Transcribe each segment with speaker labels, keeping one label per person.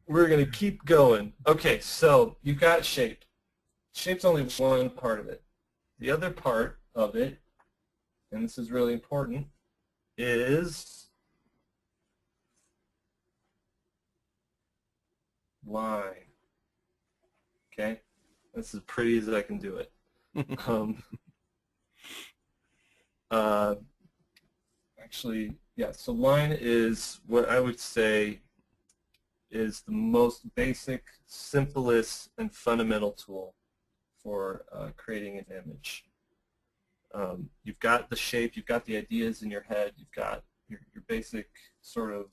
Speaker 1: we're going to keep going. Okay, so you've got shape. Shape's only one part of it. The other part of it, and this is really important, is line. Okay? That's as pretty as I can do it. Actually, yeah, so line is what I would say is the most basic, simplest, and fundamental tool for creating an image. You've got the shape, you've got the ideas in your head, you've got your basic sort of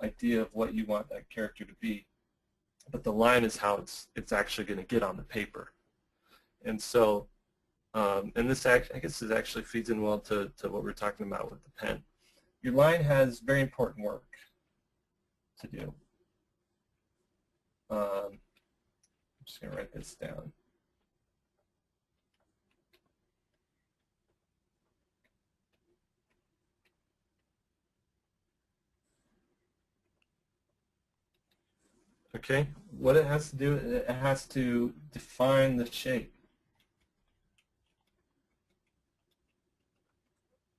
Speaker 1: idea of what you want that character to be, but the line is how it's actually going to get on the paper. And so, and this I guess this actually feeds in well to what we're talking about with the pen. Your line has very important work to do. I'm just going to write this down. Okay, what it has to do, it has to define the shape.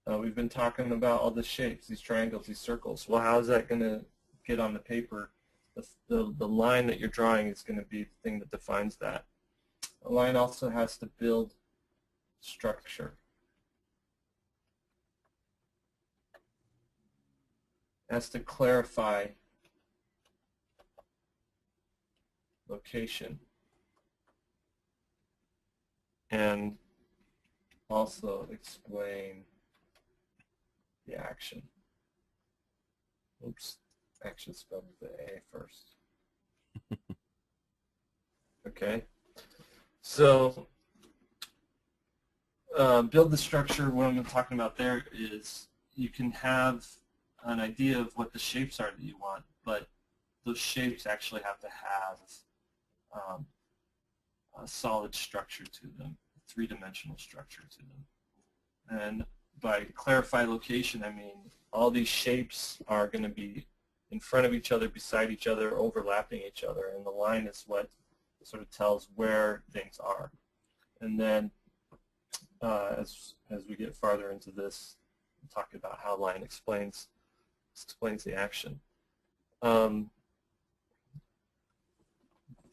Speaker 1: We've been talking about all the shapes, these triangles, these circles. Well, how is that going to get on the paper? The line that you're drawing is going to be the thing that defines that. A line also has to build structure. It has to clarify location and also explain the action. Oops, action spelled with the A first. Okay, so build the structure. What I'm talking about there is you can have an idea of what the shapes are that you want, but those shapes actually have to have a solid structure to them, a three-dimensional structure to them. And by clarify location, I mean all these shapes are going to be in front of each other, beside each other, overlapping each other, and the line is what sort of tells where things are. And then as we get farther into this, we'll talk about how line explains the action.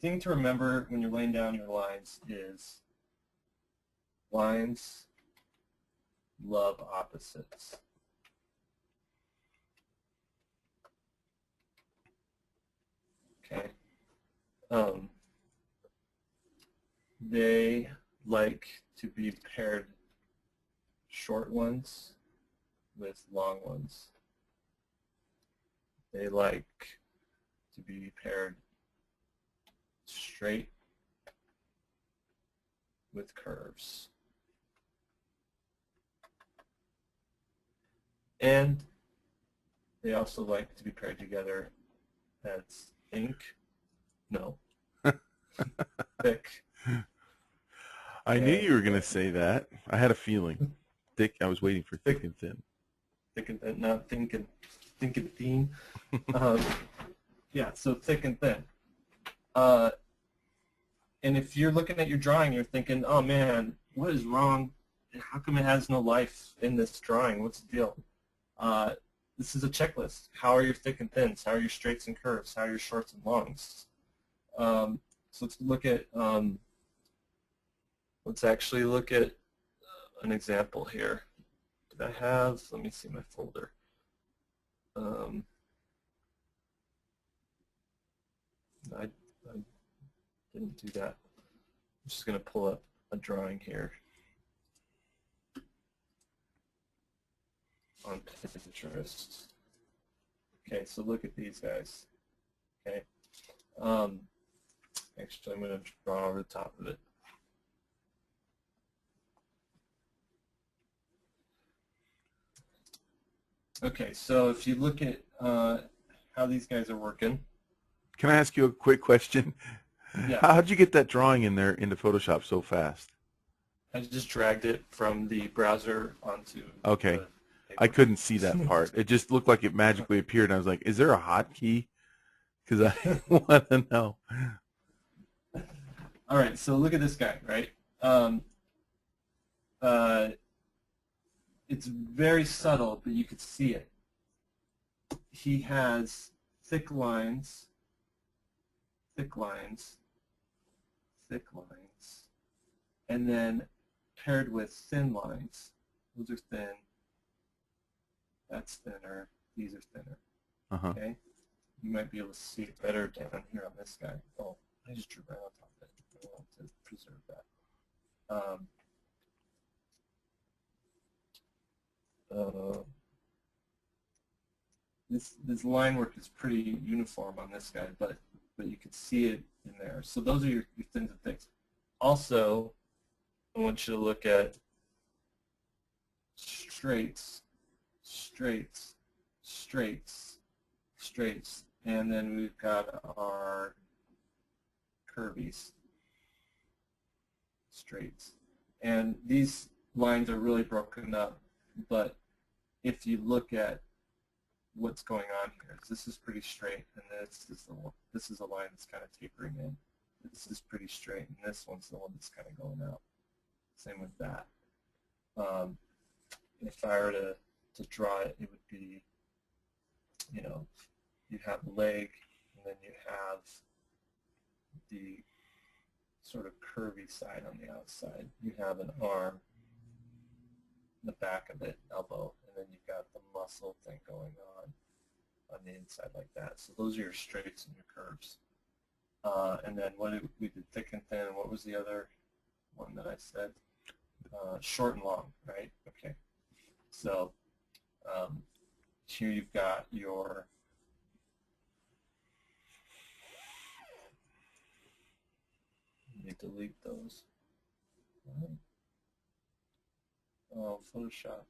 Speaker 1: Thing to remember when you're laying down your lines is lines love opposites. Okay. They like to be paired short ones with long ones. They like to be paired straight with curves. And they also like to be paired together as thick.
Speaker 2: I knew you were going to say that. I had a feeling. Thick. I was waiting for thick and thin.
Speaker 1: Thick and thin, not think and thin. Yeah, so thick and thin. And if you're looking at your drawing, you're thinking, oh man, what is wrong? How come it has no life in this drawing? What's the deal? This is a checklist. How are your thick and thins? How are your straights and curves? How are your shorts and longs? So let's look at, let's actually look at an example here. Did I have, let me see my folder. I didn't do that. I'm just going to pull up a drawing here on Pinterest. Okay, so look at these guys. Okay. Actually, I'm going to draw over the top of it. Okay, so if you look at how these guys are working.
Speaker 2: Can I ask you a quick question?
Speaker 1: Yeah.
Speaker 2: How'd you get that drawing in there into Photoshop so fast?
Speaker 1: I just dragged it from the browser onto.
Speaker 2: Okay. I couldn't see that part. It just looked like it magically appeared, and I was like, is there a hotkey because I want to know.
Speaker 1: All right, so look at this guy, right? Um, it's very subtle, but you could see it. He has thick lines, thick lines, thick lines, and then paired with thin lines. Those are thin. That's thinner. These are thinner.
Speaker 2: Uh-huh.
Speaker 1: Okay? You might be able to see it better down here on this guy. Oh, I just drew right on top of it. I want to preserve that. This line work is pretty uniform on this guy, but you can see it in there. So those are your thins and thicks. Also, I want you to look at straights, straights, straights, straights, and then we've got our curvies, straights. And these lines are really broken up, but if you look at what's going on here, this is pretty straight, and this is a line that's kind of tapering in. This is pretty straight, and this one's the one that's kind of going out. Same with that. If I were to draw it, it would be, you know, you have the leg, and then you have the sort of curvy side on the outside. You have an arm, the back of it, elbow, and then you've got the muscle thing going on the inside like that. So those are your straights and your curves. And then we did thick and thin. What was the other one that I said? Short and long, right? Okay. So here you've got your let me delete those. Oh, Photoshop.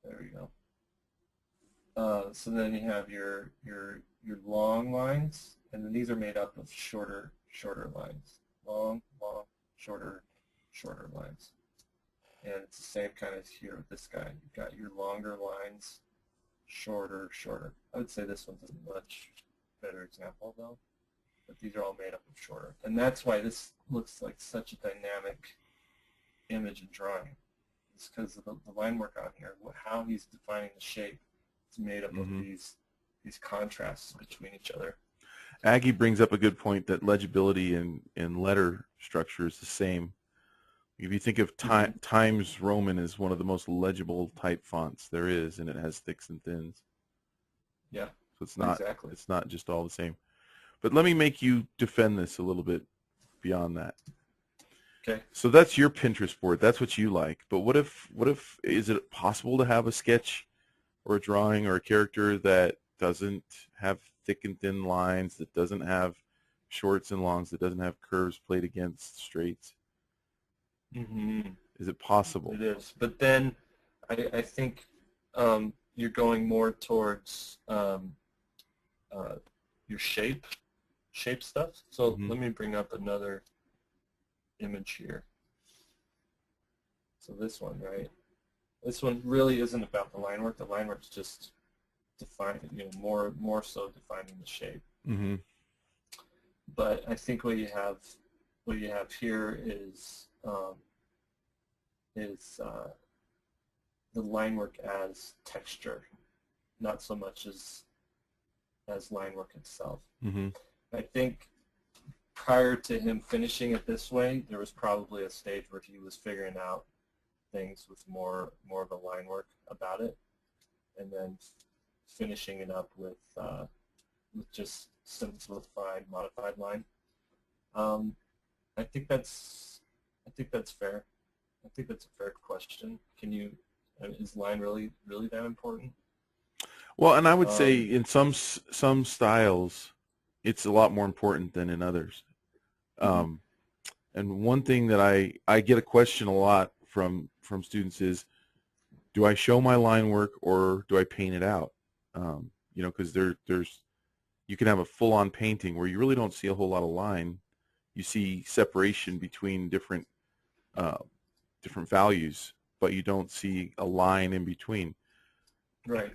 Speaker 1: There we go. So then you have your long lines, and then these are made up of shorter lines. Long, long, shorter lines. And it's the same kind of here with this guy. You've got your longer lines, shorter. I would say this one's a much better example though. But these are all made up of shorter. And that's why this looks like such a dynamic image and drawing. It's because of the line work on here, how he's defining the shape. It's made up of these contrasts between each other.
Speaker 2: Aggie brings up a good point that legibility in letter structure is the same. If you think of Times Roman as one of the most legible type fonts there is, and it has thicks and thins.
Speaker 1: Yeah.
Speaker 2: So it's not
Speaker 1: exactly.
Speaker 2: It's not just all the same. But let me make you defend this a little bit beyond that.
Speaker 1: Okay.
Speaker 2: So that's your Pinterest board. That's what you like. But what if is it possible to have a sketch or a drawing or a character that doesn't have thick and thin lines, that doesn't have shorts and longs, that doesn't have curves played against straights? Is it possible?
Speaker 1: It is. But then I think you're going more towards your shape stuff. So let me bring up another image here. So this one, right? This one really isn't about the line work. The line work's just defining, more so defining the shape. But I think what you have here is the line work as texture, not so much as line work itself. I think prior to him finishing it this way, there was probably a stage where he was figuring out things with more of a line work about it, and then finishing it up with just simplified, modified line. I think that's fair. I think that's a fair question. Is line really that important?
Speaker 2: Well, and I would say in some styles, it's a lot more important than in others. And one thing that I get a question a lot from students is, do I show my line work or do I paint it out? Because there's you can have a full-on painting where you really don't see a whole lot of line. You see separation between different values, but you don't see a line in between.
Speaker 1: Right.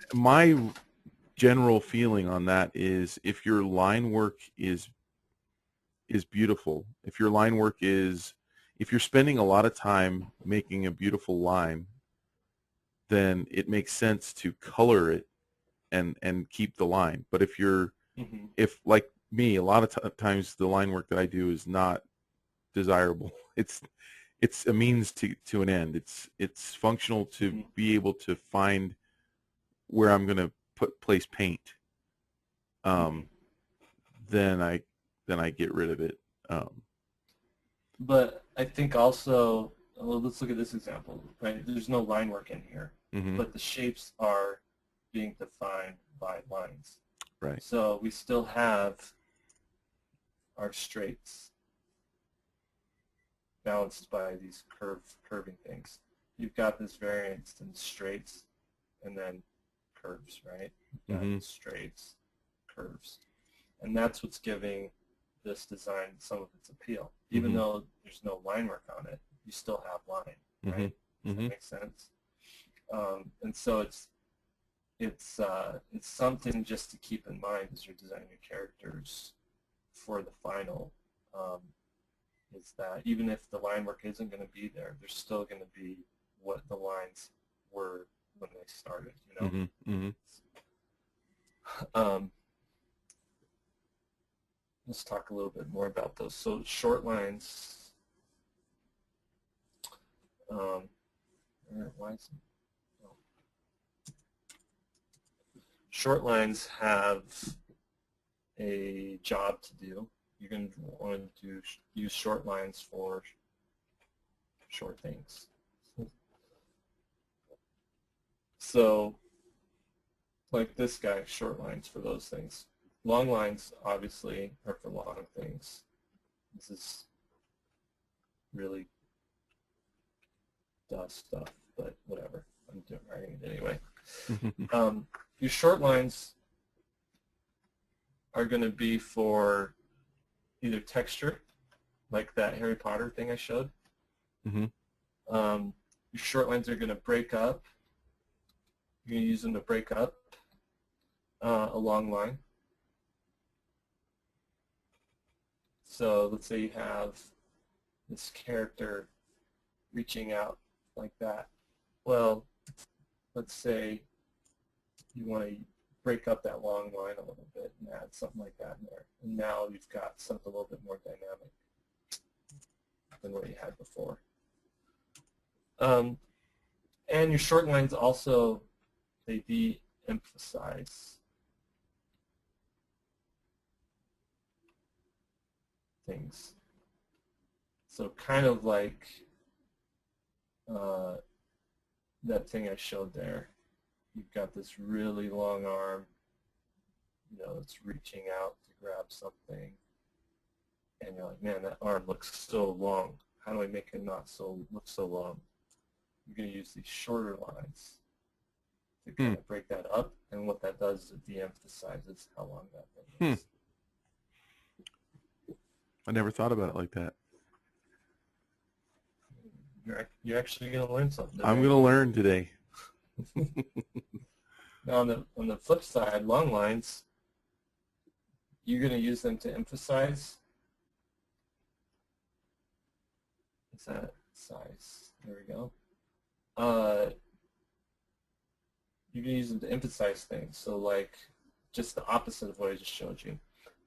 Speaker 2: general feeling on that is if your line work is beautiful, if your line work is, if you're spending a lot of time making a beautiful line, then it makes sense to color it and keep the line. But if you're,
Speaker 1: Mm-hmm.
Speaker 2: if like me, a lot of times the line work that I do is not desirable. It's a means to an end. It's functional to
Speaker 1: Mm-hmm.
Speaker 2: be able to find where I'm going to place paint.
Speaker 1: Mm-hmm.
Speaker 2: Then I get rid of it.
Speaker 1: But I think also, well, let's look at this example, right? There's no line work in here,
Speaker 2: Mm-hmm.
Speaker 1: but the shapes are being defined by lines.
Speaker 2: Right.
Speaker 1: So we still have our straights balanced by these curving things. You've got this variance in straights and then curves, right? You've got
Speaker 2: Mm-hmm.
Speaker 1: straights, curves. And that's what's giving this design some of its appeal. Even
Speaker 2: Mm-hmm.
Speaker 1: though there's no line work on it, you still have line, right?
Speaker 2: Mm-hmm.
Speaker 1: Does that make sense? And so it's something just to keep in mind as you're designing your characters for the final, is that even if the line work isn't going to be there, there's still going to be what the lines were when they started, you know?
Speaker 2: Mm-hmm.
Speaker 1: Mm-hmm. Let's talk a little bit more about those. So short lines, why is it? Oh. Short lines have a job to do. You're going to want to use short lines for short things. So, like this guy, short lines for those things. Long lines, obviously, are for long things. This is really duh stuff, but whatever. I'm writing it anyway. Your short lines are going to be for either texture, like that Harry Potter thing I showed.
Speaker 2: Mm-hmm.
Speaker 1: Your short lines are going to break up. You're going to use them to break up a long line. So let's say you have this character reaching out like that. Well, let's say you want to break up that long line a little bit and add something like that in there. And now you've got something a little bit more dynamic than what you had before. And your short lines also, they de-emphasize things. So kind of like that thing I showed there. You've got this really long arm, you know, it's reaching out to grab something. And you're like, man, that arm looks so long. How do I make it not look so long? You're going to use these shorter lines to kind of break that up. And what that does is it de-emphasizes how long that thing is.
Speaker 2: I never thought about it like that.
Speaker 1: You're actually going to learn something today.
Speaker 2: I'm going to learn today.
Speaker 1: Now on the flip side, long lines, you're going to use them to emphasize. Is that size? There we go. You can use them to emphasize things. So like just the opposite of what I just showed you.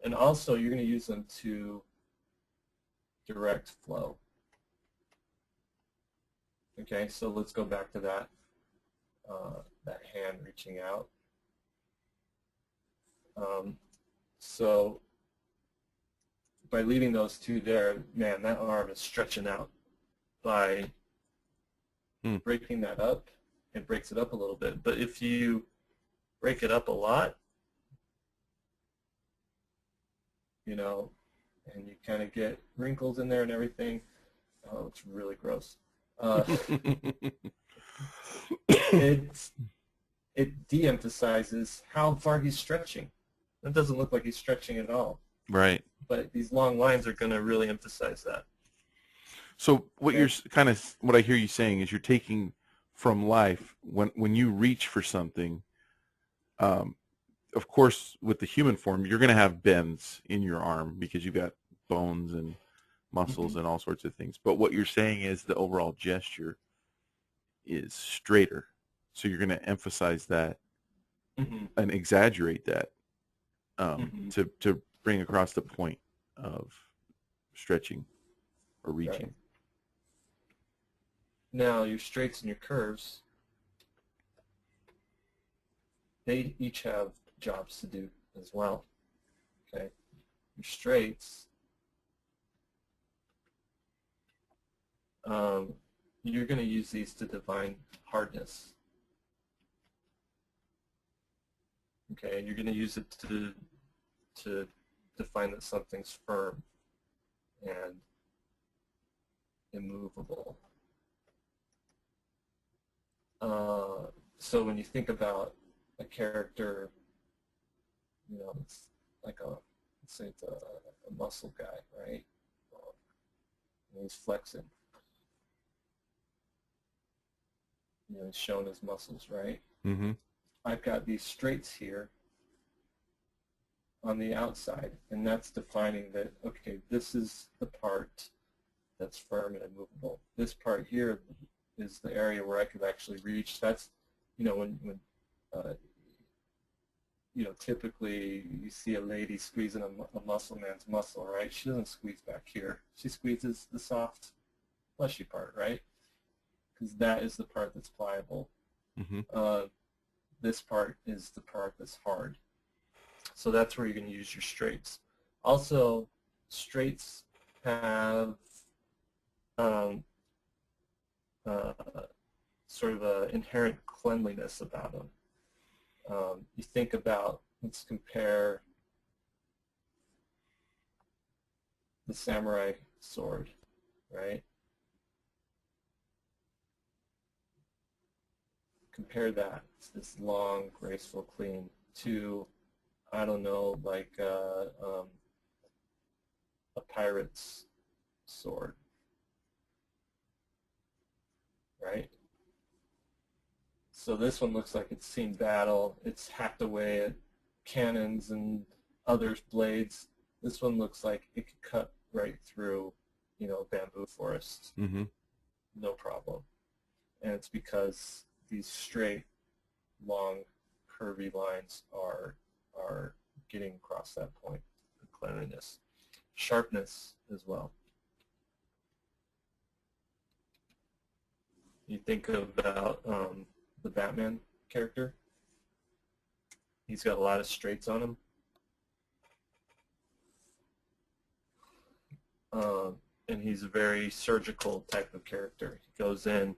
Speaker 1: And also you're going to use them to direct flow. Okay, so let's go back to that hand reaching out. So by leaving those two there, man, that arm is stretching out. By breaking that up, it breaks it up a little bit. But if you break it up a lot, you know, and you kind of get wrinkles in there and everything, oh, it's really gross. It de-emphasizes how far he's stretching. It doesn't look like he's stretching at all.
Speaker 2: Right.
Speaker 1: But these long lines are going to really emphasize that.
Speaker 2: So what what I hear you saying is you're taking from life when you reach for something, of course, with the human form, you're going to have bends in your arm because you've got bones and muscles and all sorts of things. But what you're saying is the overall gesture is straighter. So you're going to emphasize that and exaggerate that to bring across the point of stretching or reaching.
Speaker 1: Right. Now, your straights and your curves, they each have jobs to do as well. Okay, your straights, you're going to use these to define hardness. Okay, and you're going to use it to define that something's firm and immovable. So when you think about a character, you know, it's like let's say it's a muscle guy, right? And he's flexing. You know, he's showing his muscles, right?
Speaker 2: Mm-hmm.
Speaker 1: I've got these straights here on the outside, and that's defining that, okay, this is the part that's firm and immovable. This part here is the area where I could actually reach. That's, you know, when you know, typically you see a lady squeezing a muscle man's muscle, right? She doesn't squeeze back here. She squeezes the soft, fleshy part, right? Because that is the part that's pliable. This part is the part that's hard. So that's where you're going to use your straights. Also, straights have sort of an inherent cleanliness about them. You think about, let's compare the samurai sword, right? Compare that, this long, graceful, clean, to, I don't know, like a pirate's sword, right? So this one looks like it's seen battle. It's hacked away at cannons and others' blades. This one looks like it could cut right through, you know, bamboo forest, no problem. And it's because these straight, long, curvy lines are getting across that point of cleanliness. Sharpness as well. You think about the Batman character. He's got a lot of straights on him. And he's a very surgical type of character. He goes in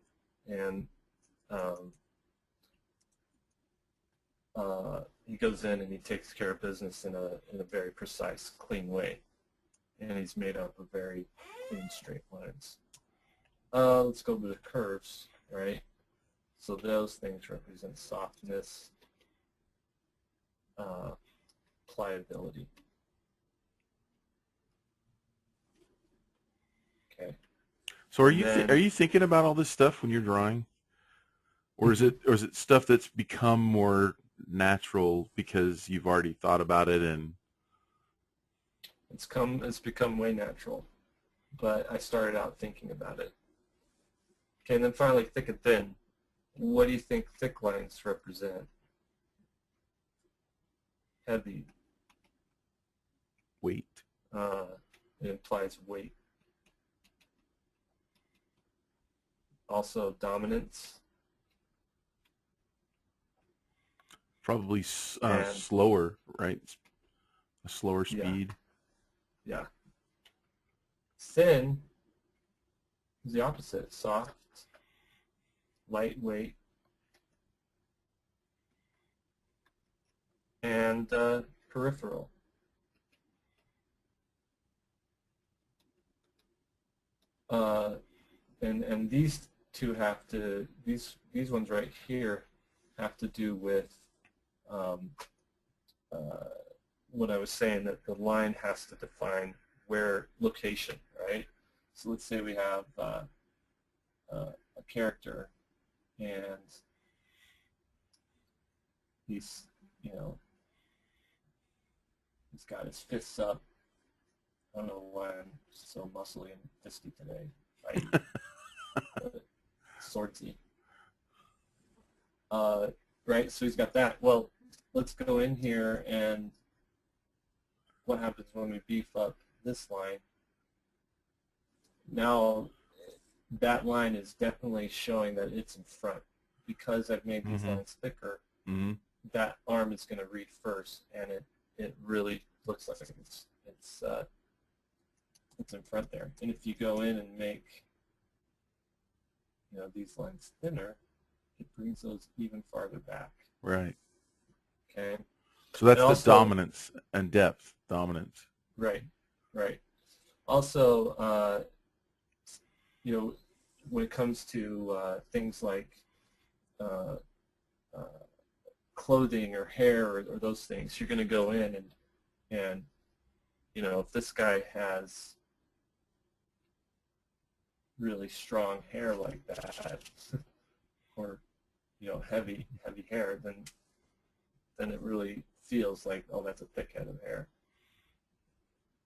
Speaker 1: and he takes care of business in a very precise, clean way. And he's made up of very clean, straight lines. Let's go to the curves, right? So those things represent softness, pliability. Okay.
Speaker 2: So are you thinking about all this stuff when you're drawing, or is it stuff that's become more natural because you've already thought about it and
Speaker 1: it's become way natural, but I started out thinking about it. Okay, and then finally thick and thin. What do you think thick lines represent? Heavy.
Speaker 2: weight?
Speaker 1: It implies weight. Also dominance.
Speaker 2: Probably slower, right? A slower speed.
Speaker 1: Yeah. Thin is the opposite. Soft, lightweight, and peripheral. And these two have to, these ones right here have to do with what I was saying, that the line has to define where location, right? So let's say we have a character, and he's, you know, He's got his fists up. I don't know why I'm so muscly and fisty today. Right? Swordsy. Right, so he's got that. Well, let's go in here, and what happens when we beef up this line? Now, that line is definitely showing that it's in front. Because I've made these lines thicker, that arm is going to read first, and it really looks like it's in front there. And if you go in and make these lines thinner, it brings those even farther back.
Speaker 2: Right.
Speaker 1: Okay.
Speaker 2: So that's the dominance and depth. Dominance.
Speaker 1: Right. Right. Also, when it comes to things like clothing or hair or those things, you're going to go in and if this guy has really strong hair like that, or heavy hair, then it really feels like, oh, that's a thick head of hair.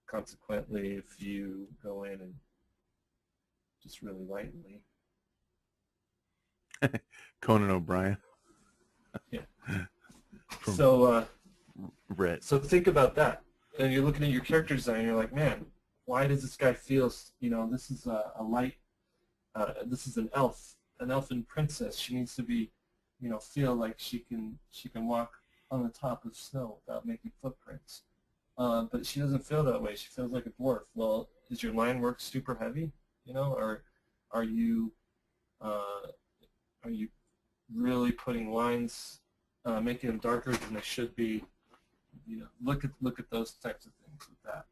Speaker 1: Consequently, if you go in and just really lightly,
Speaker 2: Conan O'Brien.
Speaker 1: Yeah. So
Speaker 2: Red.
Speaker 1: So think about that, and you're looking at your character design, and you're like, man, why does this guy feel? This is a light. This is an elfin princess. She needs to be, feel like she can walk on the top of snow without making footprints. But she doesn't feel that way. She feels like a dwarf. Well, is your line work super heavy? Or are you really putting lines, making them darker than they should be? Look at those types of things with that.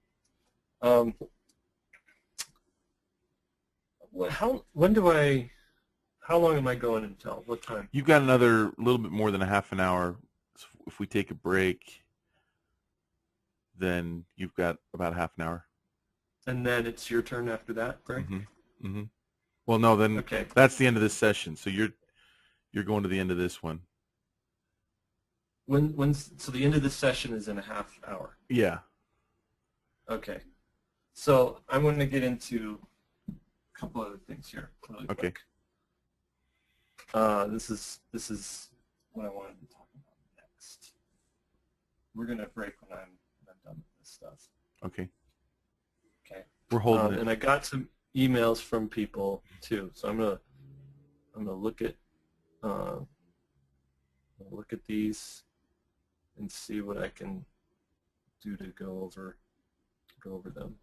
Speaker 1: How long am I going until? What time?
Speaker 2: You've got another little bit more than a half an hour. So if we take a break, then you've got about half an hour.
Speaker 1: And then it's your turn after that break?
Speaker 2: Well, no, then
Speaker 1: okay.
Speaker 2: That's the end of this session. So you're going to the end of this one.
Speaker 1: So the end of this session is in a half hour?
Speaker 2: Yeah.
Speaker 1: Okay. So I'm going to get into a couple other things here really quick. This is what I wanted to talk about next. We're going to break when I'm done with this stuff.
Speaker 2: Okay.
Speaker 1: Okay.
Speaker 2: We're holding it.
Speaker 1: And I got some emails from people too, so I'm gonna look at these and see what I can do to go over them.